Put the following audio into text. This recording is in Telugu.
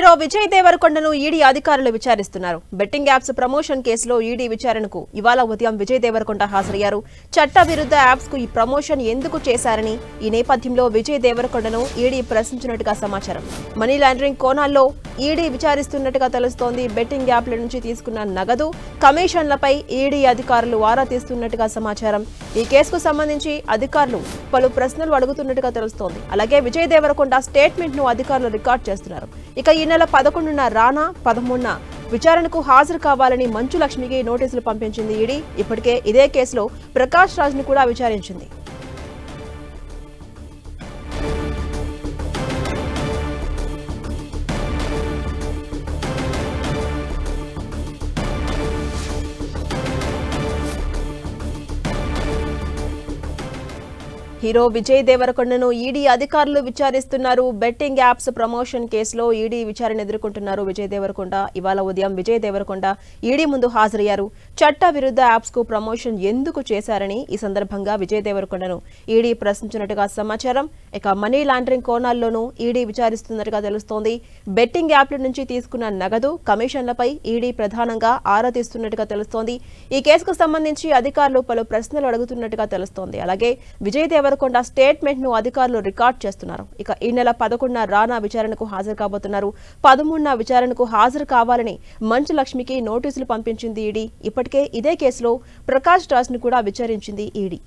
హీరో విజయ్ దేవరకొండను ఈడీ అధికారులు విచారిస్తున్నారు. బెట్టింగ్ యాప్స్ ప్రమోషన్ కేసులో ఈడీ విచారణకు ఇవాళ ఉదయం విజయ్ దేవరకొండ హాజరయ్యారు. చట్ట విరుద్ధ యాప్స్ కు ఈ ప్రమోషన్ ఎందుకు చేశారని ఈ నేపథ్యంలో విజయ్ దేవరకొండను ఈడీ ప్రశ్నించినట్టుగా సమాచారం. మనీ లాండరింగ్ కోణాల్లో ఈడీ విచారిస్తున్నట్టుగా తెలుస్తోంది. బెట్టింగ్ యాప్ల నుంచి తీసుకున్న నగదు, కమిషన్లపై ఈడీ అధికారులు ఆరా తీస్తున్నట్టుగా సమాచారం. ఈ కేసుకు సంబంధించి అధికారులు పలు ప్రశ్నలు అడుగుతున్నట్టుగా తెలుస్తోంది. అలాగే విజయ్ దేవరకొండ స్టేట్మెంట్ ను అధికారులు రికార్డ్ చేస్తున్నారు. ఇక ఈ నెల 11న రానా, 13న విచారణకు హాజరు కావాలని మంచు లక్ష్మికి నోటీసులు పంపించింది ఈడీ. ఇప్పటికే ఇదే కేసులో ప్రకాష్ రాజ్ ను కూడా విచారించింది. హీరో విజయ్ దేవరకొండను ఈడీ అధికారులు విచారిస్తున్నారు. బెట్టింగ్ యాప్స్ ప్రమోషన్ కేసులో ఈడీ విచారణ ఎదుర్కొంటున్నారు విజయ్ దేవరకొండ. ఇవాళ ఉదయం విజయ్ దేవరకొండ ఈడీ ముందు హాజరయ్యారు. చట్ట విరుద్ధ యాప్స్ కు ప్రమోషన్ ఎందుకు చేశారని ఈ సందర్భంగా విజయ్ దేవరకొండను ఈడీ ప్రశ్నించినట్టుగా సమాచారం. ఇక మనీ లాండరింగ్ కోణాల్లోనూ ఈడీ విచారిస్తున్నట్టుగా తెలుస్తోంది. బెట్టింగ్ యాప్ల నుంచి తీసుకున్న నగదు, కమిషన్లపై ఈడీ ప్రధానంగా ఆరా తీస్తున్నట్టుగా తెలుస్తోంది. ఈ కేసుకు సంబంధించి అధికారులు పలు ప్రశ్నలు అడుగుతున్నట్టుగా తెలుస్తోంది. అలాగే విజయ్ దేవరకొండ స్టేట్మెంట్ ను అధికారులు రికార్డ్ చేస్తున్నారు. ఇక ఈ నెల 11న రానా విచారణకు హాజరు కాబోతున్నారు. 13న విచారణకు హాజరు కావాలని మంచు లక్ష్మికి నోటీసులు పంపించింది ఈడీ. ఇప్పటికే ఇదే కేసులో ప్రకాష్ రాజ్ ను కూడా విచారించింది ఈడీ.